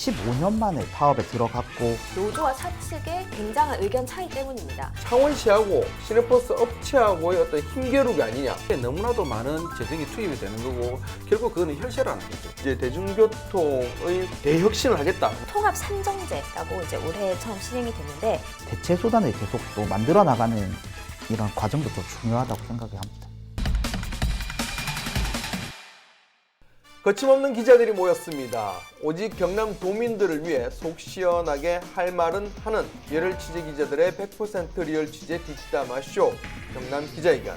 15년 만에 파업에 들어갔고 노조와 사측의 굉장한 의견 차이 때문입니다. 창원시하고 시내버스 업체하고의 어떤 힘겨루기 아니냐. 너무나도 많은 재정이 투입이 되는 거고 결국 그거는 혈세라는 거죠. 이제 대중교통의 대혁신을 하겠다. 통합 삼정제라고 이제 올해 처음 시행이 됐는데 대체 수단을 계속 또 만들어 나가는 이런 과정도 더 중요하다고 생각을 합니다. 거침없는 기자들이 모였습니다. 오직 경남 도민들을 위해 속 시원하게 할 말은 하는 열혈 취재 기자들의 100% 리얼 취재 뒷담화 쇼 경남 기자회견.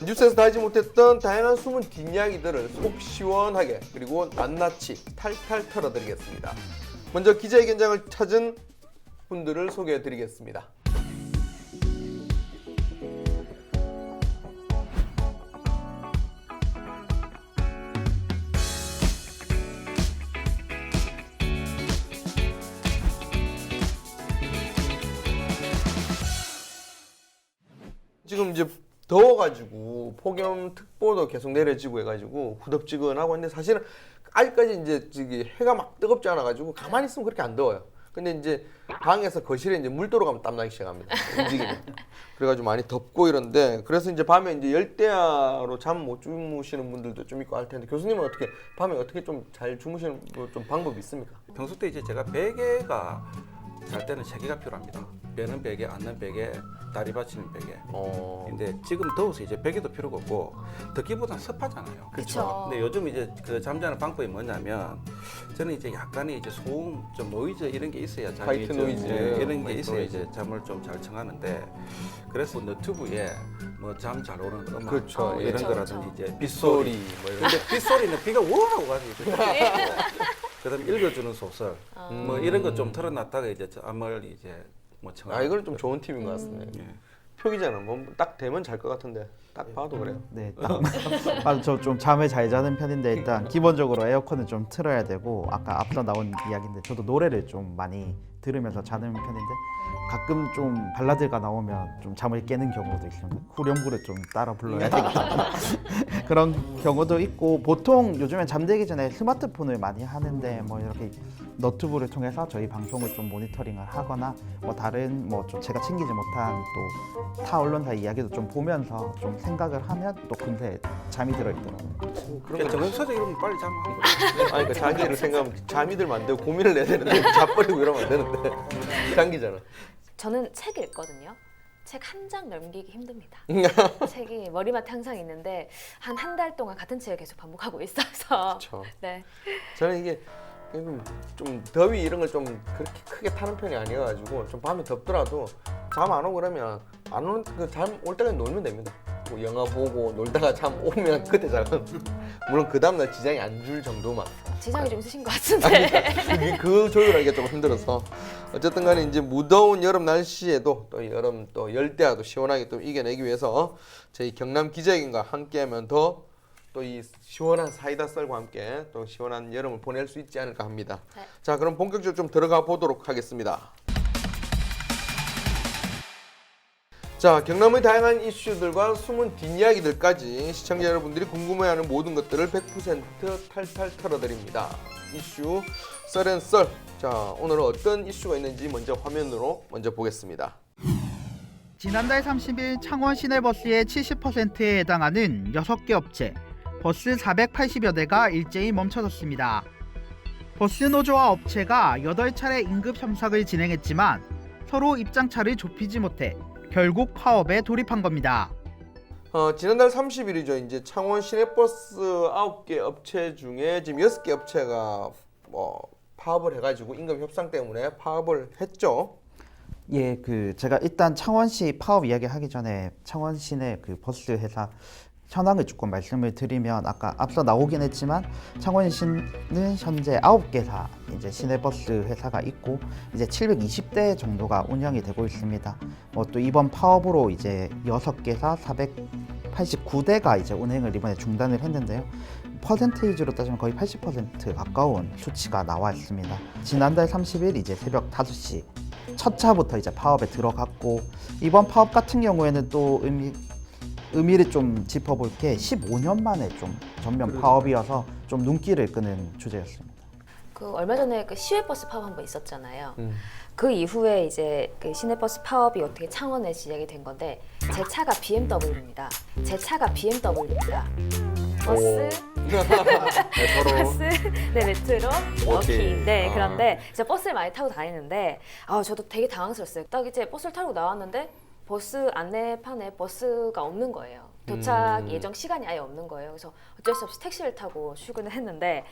뉴스에서 다하지 못했던 다양한 숨은 뒷이야기들을 속 시원하게 그리고 낱낱이 탈탈 털어드리겠습니다. 먼저 기자회견장을 찾은 분들을 소개해드리겠습니다. 지금 이제 더워가지고 폭염특보도 계속 내려지고 해가지고 후덥지근하고 했는데 사실은 아직까지 이제 저기 해가 막 뜨겁지 않아가지고 가만히 있으면 그렇게 안 더워요. 근데 이제 방에서 거실에 이제 물 들어가면 땀나기 시작합니다. 움직이면. 그래가지고 많이 덥고 이런데 그래서 이제 밤에 이제 열대야로 잠 못 주무시는 분들도 좀 있고 할 텐데 교수님은 어떻게 밤에 어떻게 좀 잘 주무시는 좀 방법이 있습니까? 평소 때 이제 제가 베개가 잘 때는 3개가 필요합니다. 빼는 베개, 앉는 베개, 다리 받치는 베개. 근데 지금 더워서 이제 베개도 필요가 없고 덥기보다는 습하잖아요. 그렇죠. 근데 요즘 이제 그 잠자는 방법이 뭐냐면 저는 이제 약간의 이제 소음, 좀 노이즈 이런 게 있어야 잠이 화이트 좀, 노이즈, 이런 게 화이트 있어야 노이즈. 이제 잠을 좀 잘 청하는데 그래서 너튜브에 뭐 잠 잘 오는 음악 그렇죠. 이런 그렇죠, 거라든지 그렇죠. 이제 빗소리 빗소리. 뭐 이런. 근데 빗소리는 비가 우러나고 가지고. 그다음 읽어주는 소설 뭐 이런 거 좀 틀어놨다가 이제 잠을 이제 뭐 청하. 아 이거는 좀 좋은 팁인 것 같습니다. 예. 표기자는 뭐 딱 되면 잘 것 같은데 딱 봐도 그래요. 네, 딱 맞아, 저 좀 잠을 잘 자는 편인데 일단 기본적으로 에어컨은 좀 틀어야 되고 아까 앞서 나온 이야기인데 저도 노래를 좀 많이 들으면서 자는 편인데 가끔 좀 발라드가 나오면 좀 잠을 깨는 경우도 있습니다. 후렴구를 좀 따라 불러야 되겠다 그런 경우도 있고 보통 요즘엔 잠들기 전에 스마트폰을 많이 하는데 뭐 이렇게 너튜브를 통해서 저희 방송을 좀 모니터링을 하거나 뭐 다른 뭐 좀 제가 챙기지 못한 또 타 언론사 이야기도 좀 보면서 좀 생각을 하면 또 금세 잠이 들어 있더라고요. 그러니까 정서적 이러면 빨리 잠. 아니 그러니까 자기를 생각하면 잠이 들면 안 되고 고민을 내야 되는데 자버리고 이러면 안 되는데 장기자는. 저는 책 읽거든요. 책 한 장 넘기기 힘듭니다. 책이 머리맡에 항상 있는데 한 달 동안 같은 책을 계속 반복하고 있어서 그렇죠. 네. 저는 이게 좀 더위 이런 걸 좀 그렇게 크게 타는 편이 아니어가지고 좀 밤에 덥더라도 잠 안 오고 그러면 안 오는 잠 올 때까지 놀면 됩니다. 뭐 영화 보고 놀다가 잠 오면 그때 자면 물론 그 다음날 지장이 안 줄 정도만. 지장이 좀 있으신 것 같은데. 그 조율하기가 좀 힘들어서 어쨌든 간에 이제 무더운 여름 날씨에도 또 여름 또 열대야도 시원하게 또 이겨내기 위해서 저희 경남 기자회견과 함께하면 더 또 이 시원한 사이다 썰과 함께 또 시원한 여름을 보낼 수 있지 않을까 합니다. 네. 자, 그럼 본격적으로 좀 들어가 보도록 하겠습니다. 자, 경남의 다양한 이슈들과 숨은 뒷이야기들까지 시청자 여러분들이 궁금해하는 모든 것들을 100% 탈탈 털어드립니다. 이슈 썰앤썰. 자, 오늘은 어떤 이슈가 있는지 먼저 화면으로 먼저 보겠습니다. 지난달 30일 창원 시내버스의 70%에 해당하는 6개 업체 버스 480여 대가 일제히 멈춰섰습니다. 버스 노조와 업체가 8차례 임급 협상을 진행했지만 서로 입장차를 좁히지 못해 결국 파업에 돌입한 겁니다. 지난달 30일이죠. 이제 창원 시내버스 9개 업체 중에 지금 6개 업체가 파업을 해가지고 임금 협상 때문에 파업을 했죠. 예, 제가 일단 창원시 파업 이야기하기 전에 창원시 내 버스 회사 현황을 조금 말씀을 드리면 아까 앞서 나오긴 했지만 창원시는 현재 9개사 이제 시내버스 회사가 있고 이제 720대 정도가 운영이 되고 있습니다. 또 이번 파업으로 이제 6개사 489대가 이제 운행을 이번에 중단을 했는데요. 퍼센테이지로 따지면 거의 80% 가까운 수치가 나와 있습니다. 지난달 30일 이제 새벽 5시 첫 차부터 이제 파업에 들어갔고 이번 파업 같은 경우에는 또 의미를 좀 짚어볼 게 15년 만에 좀 전면 파업이어서 좀 눈길을 끄는 주제였습니다. 그 얼마 전에 그 시외버스 파업 한번 있었잖아요. 그 이후에 이제 그 시내버스 파업이 어떻게 창원에 시작이 된 건데 제 차가 BMW입니다. 제 차가 BMW입니다. 버스, 버스, 네 메트로, 워킹. 네 그런데 제가 버스를 많이 타고 다니는데 저도 되게 당황스러웠어요. 딱 이제 버스를 타고 나왔는데 버스 안내판에 버스가 없는 거예요. 도착 예정 시간이 아예 없는 거예요. 그래서 어쩔 수 없이 택시를 타고 출근을 했는데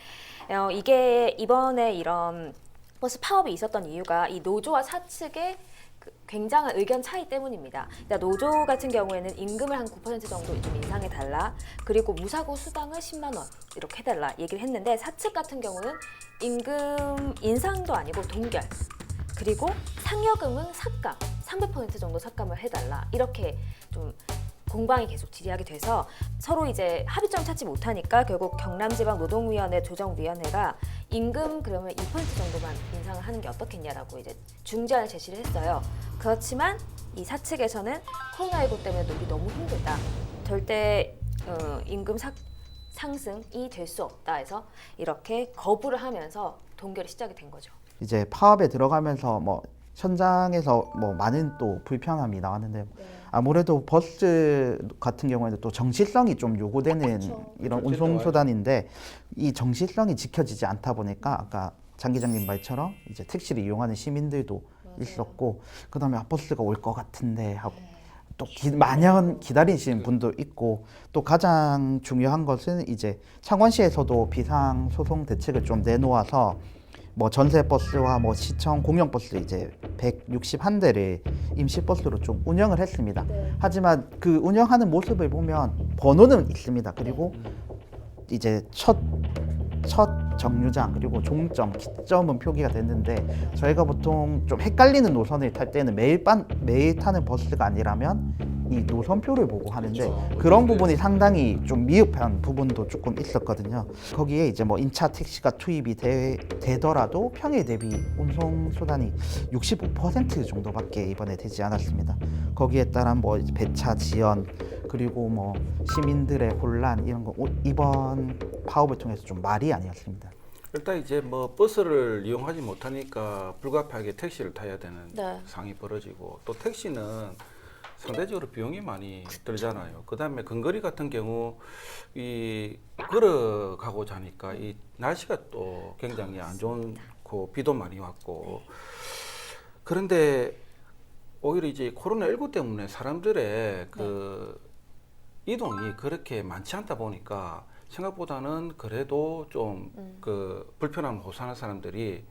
이게 이번에 이런 버스 파업이 있었던 이유가 이 노조와 사측의 그 굉장한 의견 차이 때문입니다. 그러니까 노조 같은 경우에는 임금을 한 9% 정도 좀 인상해달라. 그리고 무사고 수당을 10만 원 이렇게 해달라 얘기를 했는데 사측 같은 경우는 임금 인상도 아니고 동결. 그리고 상여금은 삭감, 300% 정도 삭감을 해달라. 이렇게 좀 공방이 계속 지리하게 돼서 서로 이제 합의점 찾지 못하니까 결국 경남지방노동위원회 조정위원회가 임금 그러면 2% 정도만 인상을 하는 게 어떻겠냐라고 이제 중재안을 제시를 했어요. 그렇지만 이 사측에서는 코로나19 때문에 우리 너무 힘들다. 절대 임금 상승이 될 수 없다 해서 이렇게 거부를 하면서 동결이 시작이 된 거죠. 이제 파업에 들어가면서 뭐 현장에서 뭐 많은 또 불편함이 나왔는데 아무래도 버스 같은 경우에는 또 정시성이 좀 요구되는 이런 운송수단인데 이 정시성이 지켜지지 않다 보니까 아까 장 기장님 말처럼 이제 택시를 이용하는 시민들도 있었고 그다음에 버스가 올 것 같은데 하고 또 마냥 기다리시는 분도 있고 또 가장 중요한 것은 이제 창원시에서도 비상 소송 대책을 좀 내놓아서 뭐 전세 버스와 뭐 시청 공영 버스 이제 161대를 임시 버스로 좀 운영을 했습니다. 하지만 그 운영하는 모습을 보면 번호는 있습니다. 그리고 이제 첫 정류장 그리고 종점, 기점은 표기가 됐는데 저희가 보통 좀 헷갈리는 노선을 탈 때는 매일 타는 버스가 아니라면 이 노선표를 보고 하는데 그런 부분이 상당히 좀 미흡한 부분도 조금 있었거든요. 거기에 이제 뭐 임차 택시가 투입이 되더라도 평일 대비 운송 수단이 65% 정도밖에 이번에 되지 않았습니다. 거기에 따른 뭐 배차 지연 그리고 뭐 시민들의 혼란 이런 거 이번 파업을 통해서 좀 말이 아니었습니다. 일단 이제 뭐 버스를 이용하지 못하니까 불가피하게 택시를 타야 되는 상황이 벌어지고 또 택시는 상대적으로 비용이 많이 들잖아요. 그다음에 근거리 같은 경우 이 걸어가고 자니까 이 날씨가 또 굉장히 안 좋고 비도 많이 왔고 그런데 오히려 이제 코로나19 때문에 사람들의 그 이동이 그렇게 많지 않다 보니까 생각보다는 그래도 좀 그 불편함을 호소하는 사람들이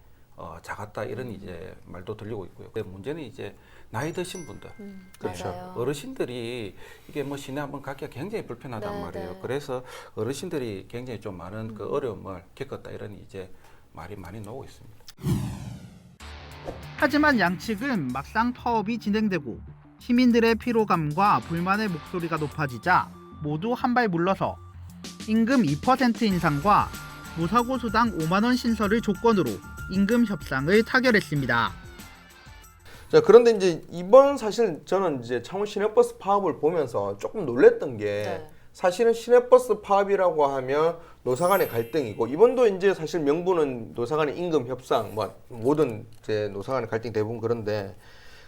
작았다 이런 이제 말도 들리고 있고요. 근데 문제는 이제 나이 드신 분들, 그렇죠. 맞아요. 어르신들이 이게 뭐 시내 한번 가기가 굉장히 불편하단 말이에요. 그래서 어르신들이 굉장히 좀 많은 그 어려움을 겪었다 이런 이제 말이 많이 나오고 있습니다. 하지만 양측은 막상 파업이 진행되고 시민들의 피로감과 불만의 목소리가 높아지자 모두 한 발 물러서 임금 2% 인상과 무사고 수당 5만 원 신설을 조건으로 임금 협상을 타결했습니다. 자, 그런데 이제 이번 사실 저는 이제 창원 시내버스 파업을 보면서 조금 놀랬던 게 사실은 시내버스 파업이라고 하면 노사 간의 갈등이고 이번도 이제 사실 명분은 노사 간의 임금 협상 뭐 모든 이제 노사 간의 갈등 대부분 그런데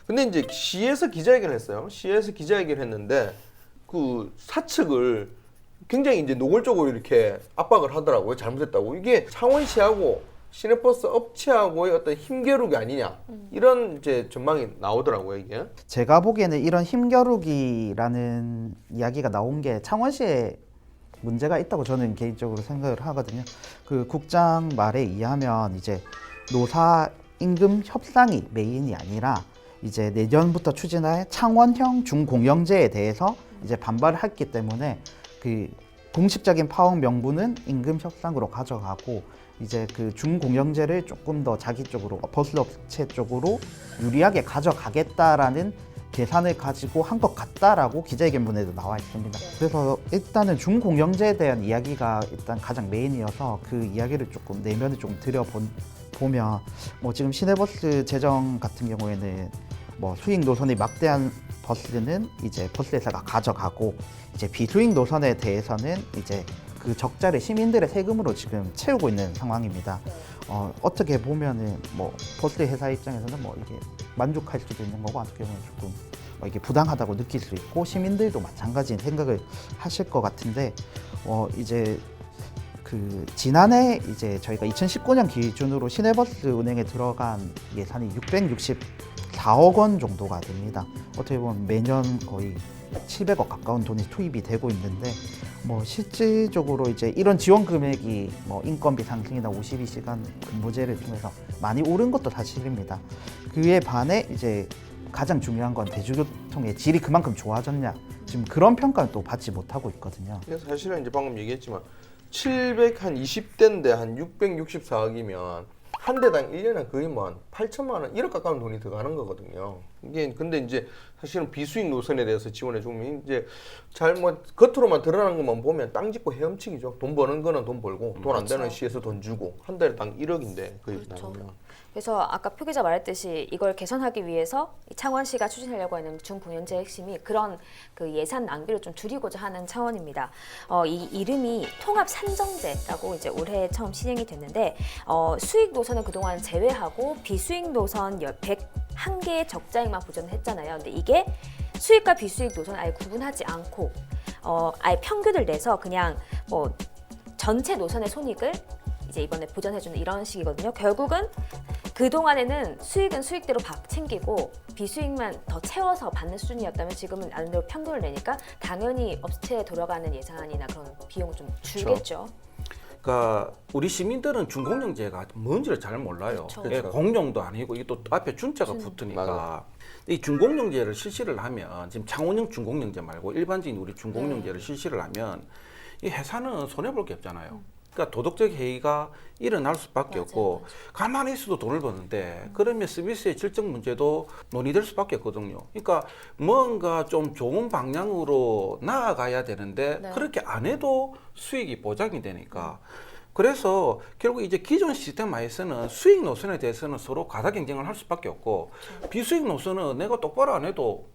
근데 이제 시에서 기자회견을 했어요. 시에서 기자회견을 했는데 그 사측을 굉장히 이제 노골적으로 이렇게 압박을 하더라고요. 잘못했다고. 이게 창원시하고 시내버스 업체하고의 어떤 힘겨루기 아니냐 이런 이제 전망이 나오더라고요. 이게 제가 보기에는 이런 힘겨루기라는 이야기가 나온 게 창원시에 문제가 있다고 저는 개인적으로 생각을 하거든요. 그 국장 말에 의하면 이제 노사 임금 협상이 메인이 아니라 이제 내년부터 추진할 창원형 중공영제에 대해서 이제 반발을 했기 때문에 그 공식적인 파업 명분은 임금 협상으로 가져가고 이제 그 중공영제를 조금 더 자기 쪽으로 버스 업체 쪽으로 유리하게 가져가겠다라는 계산을 가지고 한 것 같다라고 기자회견문에도 나와 있습니다. 그래서 일단은 중공영제에 대한 이야기가 일단 가장 메인이어서 그 이야기를 조금 내면을 좀 들여보면 뭐 지금 시내버스 재정 같은 경우에는 뭐 수익 노선이 막대한 버스는 이제 버스 회사가 가져가고 이제 비수익 노선에 대해서는 이제 그 적자를 시민들의 세금으로 지금 채우고 있는 상황입니다. 어떻게 보면은 뭐 버스 회사 입장에서는 뭐 이게 만족할 수도 있는 거고 어떻게 보면 조금 이게 부당하다고 느낄 수 있고 시민들도 마찬가지인 생각을 하실 것 같은데 이제 그 지난해 이제 저희가 2019년 기준으로 시내버스 운행에 들어간 예산이 664억 원 정도가 됩니다. 어떻게 보면 매년 거의 700억 가까운 돈이 투입이 되고 있는데 뭐 실질적으로 이제 이런 지원 금액이 뭐 인건비 상승이나 52시간 근무제를 통해서 많이 오른 것도 사실입니다. 그에 반해 이제 가장 중요한 건 대중교통의 질이 그만큼 좋아졌냐 지금 그런 평가는 또 받지 못하고 있거든요. 그래서 사실은 이제 방금 얘기했지만 720대인데 한 664억이면 한 대당 1년에 거의 뭐 한 8천만 원, 1억 가까운 돈이 들어가는 거거든요. 이게 근데 이제 사실은 비수익 노선에 대해서 지원해 주면 이제 잘못 겉으로만 드러나는 것만 보면 땅 짓고 헤엄치기죠. 돈 버는 거는 돈 벌고 돈 안 되는 시에서 돈 주고 한 달당 1억인데 거의 그렇죠. 나오면. 그래서 아까 표 기자 말했듯이 이걸 개선하기 위해서 이 창원시가 추진하려고 하는 중공연제 핵심이 그런 그 예산 낭비를 좀 줄이고자 하는 차원입니다. 이 이름이 통합 산정제라고 이제 올해 처음 시행이 됐는데 수익 노선은 그동안 제외하고 비수익 노선 101개의 적자액만 보전을 했잖아요. 근데 이게 수익과 비수익 노선 아예 구분하지 않고 아예 평균을 내서 그냥 뭐 전체 노선의 손익을 이제 이번에 보전해주는 이런 식이거든요. 결국은 그동안에는 수익은 수익대로 챙기고 비수익만 더 채워서 받는 수준이었다면 지금은 나름대로 평균을 내니까 당연히 업체에 돌아가는 예산이나 그런 비용은 좀 줄겠죠. 그러니까 우리 시민들은 준공영제가 뭔지를 잘 몰라요. 그렇죠. 예, 공용도 아니고 이게 또 앞에 준자가 붙으니까 이 준공영제를 실시를 하면 지금 창원형 준공영제 말고 일반적인 우리 준공영제를 실시를 하면 이 회사는 손해 볼 게 없잖아요. 그러니까 도덕적 해이가 일어날 수밖에 없고 가만히 있어도 돈을 버는데 그러면 서비스의 질적 문제도 논의될 수밖에 없거든요. 그러니까 뭔가 좀 좋은 방향으로 나아가야 되는데 그렇게 안 해도 수익이 보장이 되니까 그래서 결국 이제 기존 시스템하에서는 수익 노선에 대해서는 서로 과다 경쟁을 할 수밖에 없고 비수익 노선은 내가 똑바로 안 해도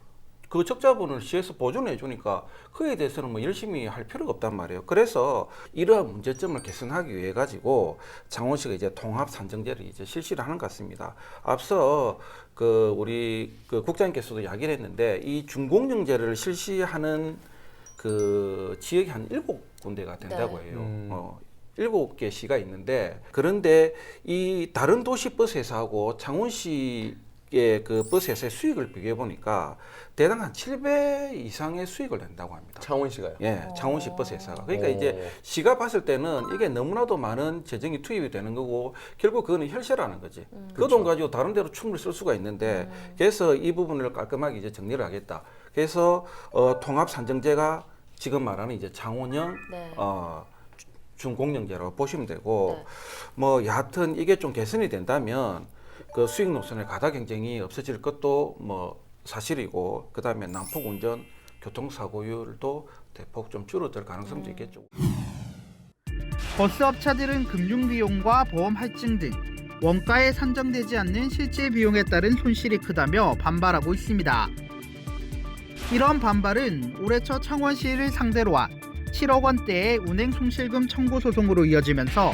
그 적자분을 시에서 보존해 주니까 그에 대해서는 뭐 열심히 할 필요가 없단 말이에요. 그래서 이러한 문제점을 개선하기 위해 가지고 창원시가 이제 통합 산정제를 이제 실시를 하는 것 같습니다. 앞서 그 우리 그 국장님께서도 이야기를 했는데 이 준공영제를 실시하는 그 지역이 한 7군데가 된다고 해요. 7개 시가 있는데 그런데 이 다른 도시 버스 회사하고 창원시 그 버스 회사의 수익을 비교해 보니까 대당 한 7배 이상의 수익을 낸다고 합니다. 창원시가요? 예, 창원시 버스 회사가. 그러니까 이제 시가 봤을 때는 이게 너무나도 많은 재정이 투입이 되는 거고 결국 그거는 혈세라는 거지. 그 돈 가지고 다른 데로 충분히 쓸 수가 있는데 그래서 이 부분을 깔끔하게 이제 정리를 하겠다. 그래서 통합 산정제가 지금 말하는 이제 창원형 준공영제라고 보시면 되고 뭐 여하튼 이게 좀 개선이 된다면 그 수익 노선의 가다 경쟁이 없어질 것도 뭐 사실이고 그다음에 난폭 운전 교통사고율도 대폭 좀 줄어들 가능성도 있겠죠. 버스 업체들은 금융 비용과 보험 할증 등 원가에 산정되지 않는 실제 비용에 따른 손실이 크다며 반발하고 있습니다. 이런 반발은 올해 초 창원시를 상대로 한 7억 원대의 운행 손실금 청구 소송으로 이어지면서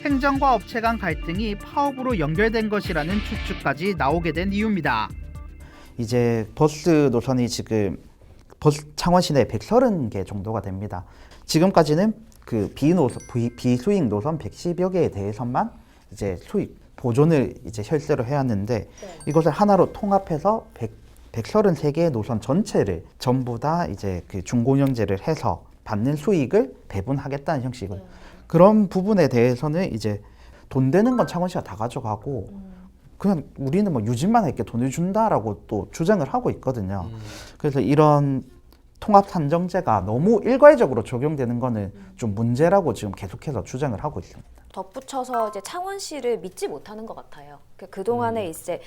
행정과 업체 간 갈등이 파업으로 연결된 것이라는 추측까지 나오게 된 이유입니다. 이제 버스 노선이 지금 창원 시내 130개 정도가 됩니다. 지금까지는 그 비수익 노선 110여 개에 대해서만 이제 수익 보존을 이제 혈세로 해왔는데 이것을 하나로 통합해서 133개의 노선 전체를 전부 다 이제 그 준공영제를 해서 받는 수익을 배분하겠다는 형식을 그런 부분에 대해서는 이제 돈 되는 건 창원시가 다 가져가고 그냥 우리는 뭐 유진만 할게 돈을 준다라고 또 주장을 하고 있거든요. 그래서 이런 통합 산정제가 너무 일괄적으로 적용되는 거는 좀 문제라고 지금 계속해서 주장을 하고 있습니다. 덧붙여서 이제 창원시를 믿지 못하는 것 같아요. 그동안에 이제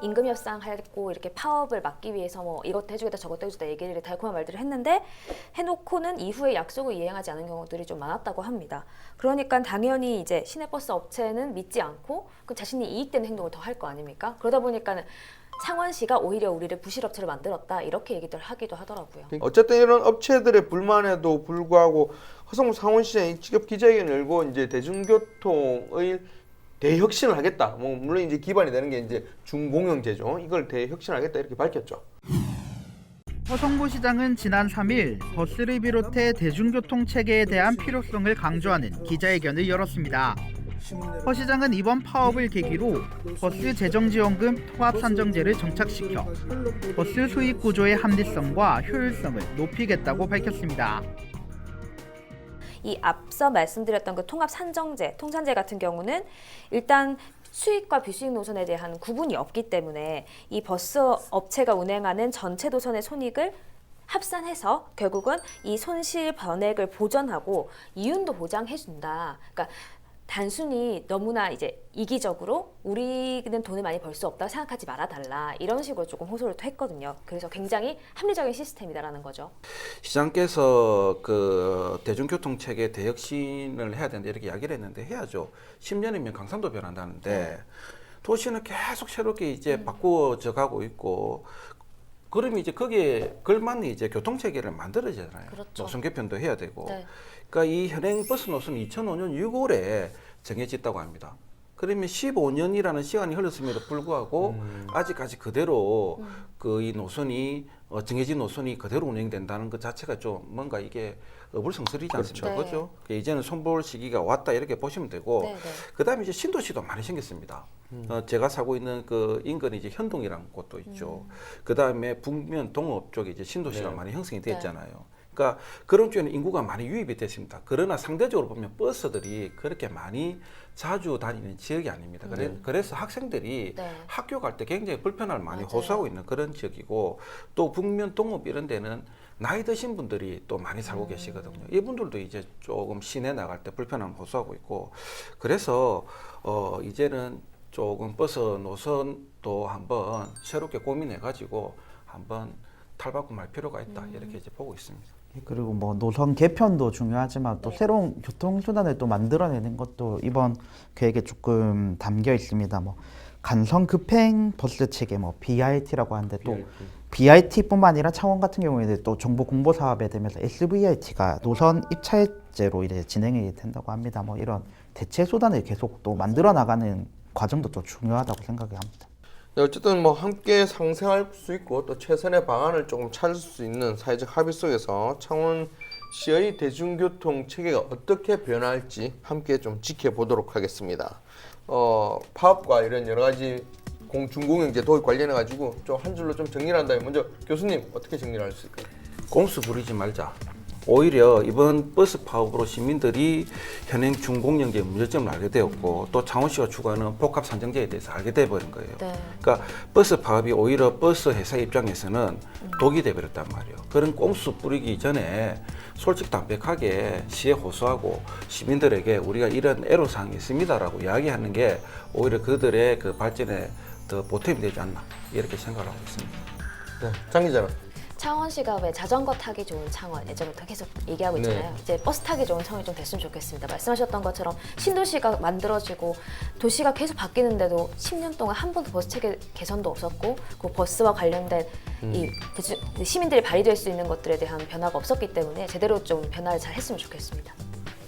임금 협상하고 이렇게 파업을 막기 위해서 뭐 이것도 해주겠다 저것도 해주겠다 얘기를 달콤한 말들을 했는데 해놓고는 이후에 약속을 이행하지 않은 경우들이 좀 많았다고 합니다. 그러니까 당연히 이제 시내버스 업체는 믿지 않고 그 자신이 이익되는 행동을 더 할 거 아닙니까? 그러다 보니까는 창원시가 오히려 우리를 부실업체로 만들었다 이렇게 얘기들 하기도 하더라고요. 어쨌든 이런 업체들의 불만에도 불구하고 허성무 상원시장이 직접 기자회견을 열고 이제 대중교통의 대혁신을 하겠다. 뭐 물론 이제 기반이 되는 게 이제 중공영제죠. 이걸 대혁신하겠다 이렇게 밝혔죠. 허성보 시장은 지난 3일 버스를 비롯해 대중교통 체계에 대한 필요성을 강조하는 기자회견을 열었습니다. 허 시장은 이번 파업을 계기로 버스 재정지원금 통합산정제를 정착시켜 버스 수익 구조의 합리성과 효율성을 높이겠다고 밝혔습니다. 이 앞서 말씀드렸던 그 통합산정제, 통산제 같은 경우는 일단 수익과 비수익 노선에 대한 구분이 없기 때문에 이 버스 업체가 운행하는 전체 노선의 손익을 합산해서 결국은 이 손실 변액을 보전하고 이윤도 보장해준다. 그러니까 단순히 너무나 이제 이기적으로 우리는 돈을 많이 벌 수 없다고 생각하지 말아달라 이런 식으로 조금 호소를 또 했거든요. 그래서 굉장히 합리적인 시스템이다라는 거죠. 시장께서 그 대중교통 체계 대혁신을 해야 된다 이렇게 이야기를 했는데 해야죠. 10년이면 강산도 변한다는데 도시는 계속 새롭게 이제 바꾸어져 가고 있고 그러면 이제 거기에 걸맞는 이제 교통 체계를 만들어야잖아요. 그렇죠. 노선 개편도 해야 되고. 네. 그러니까 이 현행 버스 노선은 2005년 6월에 정해졌다고 합니다. 그러면 15년이라는 시간이 흘렀음에도 불구하고 아직까지 그대로 그 이 노선이 정해진 노선이 그대로 운행된다는 것 자체가 좀 뭔가 이게 어불성설이지 않습니까? 그렇죠. 그렇죠? 이제는 손볼 시기가 왔다 이렇게 보시면 되고 네, 네. 그다음에 이제 신도시도 많이 생겼습니다. 제가 사고 있는 그 인근에 이제 현동이라는 곳도 있죠. 그다음에 북면 동업 쪽에 이제 신도시가 네. 많이 형성이 됐잖아요. 그러니까 그런 쪽에는 인구가 많이 유입이 됐습니다. 그러나 상대적으로 보면 버스들이 그렇게 많이 자주 다니는 지역이 아닙니다. 그래서 학생들이 네. 학교 갈 때 굉장히 불편함을 많이 맞아요. 호소하고 있는 그런 지역이고 또 북면 동업 이런 데는 나이 드신 분들이 또 많이 살고 계시거든요. 이분들도 이제 조금 시내 나갈 때 불편함을 호소하고 있고 그래서 이제는 조금 버스 노선도 한번 새롭게 고민해 가지고 한번 탈바꿈할 필요가 있다 이렇게 이제 보고 있습니다. 그리고 뭐 노선 개편도 중요하지만 또 새로운 교통수단을 또 만들어내는 것도 이번 계획에 조금 담겨 있습니다. 뭐 간선 급행 버스 체계 뭐 BRT라고 하는데 또 BRT뿐만 아니라 창원 같은 경우에는 또 정보 공보 사업에 되면서 SVRT가 노선 입찰제로 이제 진행이 된다고 합니다. 뭐 이런 대체 수단을 계속 또 만들어 나가는 과정도 또 중요하다고 생각을 합니다. 네, 어쨌든 뭐 함께 상생할 수 있고 또 최선의 방안을 조금 찾을 수 있는 사회적 합의 속에서 창원시의 대중교통 체계가 어떻게 변할지 함께 좀 지켜보도록 하겠습니다. 파업과 이런 여러 가지 중공영제 도입 관련해 가지고 좀 한 줄로 좀 정리를 한다면 먼저 교수님 어떻게 정리를 할 수 있을까요? 꼼수 부리지 말자. 오히려 이번 버스 파업으로 시민들이 현행 중공영제의 문제점을 알게 되었고 또 창원시가 추구하는 복합산정제에 대해서 알게 돼버린 거예요. 네. 그러니까 버스 파업이 오히려 버스 회사 입장에서는 독이 돼버렸단 말이에요. 그런 꼼수 뿌리기 전에 솔직담백하게 시에 호소하고 시민들에게 우리가 이런 애로사항이 있습니다라고 이야기하는 게 오히려 그들의 그 발전에 더 보탬이 되지 않나 이렇게 생각을 하고 있습니다. 네, 장 기자는. 창원시가 왜 자전거 타기 좋은 창원 예전부터 계속 얘기하고 있잖아요. 네. 이제 버스 타기 좋은 창원이 좀 됐으면 좋겠습니다. 말씀하셨던 것처럼 신도시가 만들어지고 도시가 계속 바뀌는데도 10년 동안 한 번도 버스 체계 개선도 없었고 그 버스와 관련된 이 시민들이 발휘될 수 있는 것들에 대한 변화가 없었기 때문에 제대로 좀 변화를 잘 했으면 좋겠습니다.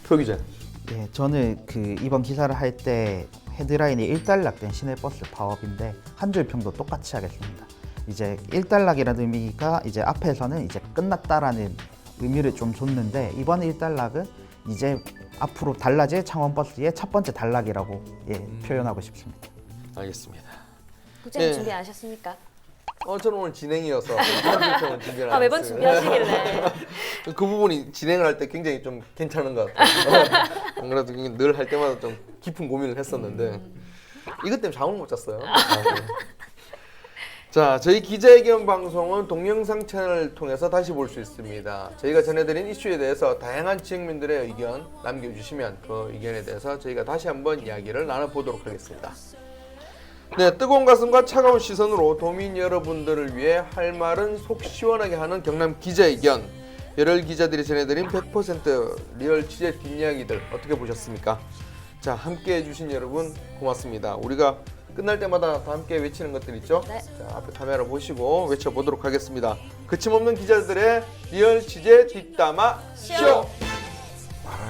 표 기자. 예, 저는 그 이번 기사를 할 때 헤드라인이 일단락된 시내버스 파업인데 한 줄 평도 똑같이 하겠습니다. 이제 일단락이라는 의미가 이제 앞에서는 이제 끝났다라는 의미를 좀 줬는데 이번 일단락은 이제 앞으로 달라질 창원버스의 첫 번째 단락이라고 표현하고 싶습니다. 알겠습니다. 국장님 네. 준비 안 하셨습니까? 저는 오늘 진행이어서 한줄평은 준비를 안 매번 했어요. 준비하시길래. 그 부분이 진행을 할 때 굉장히 좀 괜찮은 것 같아요. 안 그래도 늘 할 때마다 좀 깊은 고민을 했었는데 이것 때문에 잠을 못 잤어요. 자, 저희 기자회견 방송은 동영상 채널을 통해서 다시 볼 수 있습니다. 저희가 전해드린 이슈에 대해서 다양한 지역민들의 의견 남겨주시면 그 의견에 대해서 저희가 다시 한번 이야기를 나눠보도록 하겠습니다. 네, 뜨거운 가슴과 차가운 시선으로 도민 여러분들을 위해 할 말은 속 시원하게 하는 경남 기자회견. 열혈 기자들이 전해드린 100% 리얼 취재 뒷이야기들 어떻게 보셨습니까? 자, 함께 해주신 여러분 고맙습니다. 우리가 끝날 때마다 다 함께 외치는 것들 있죠? 네. 자, 앞에 카메라 보시고 외쳐보도록 하겠습니다. 거침없는 기자들의 리얼 취재 뒷담화 쇼!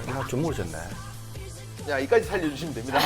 나 주무르셨네. 야, 이까지 살려주시면 됩니다.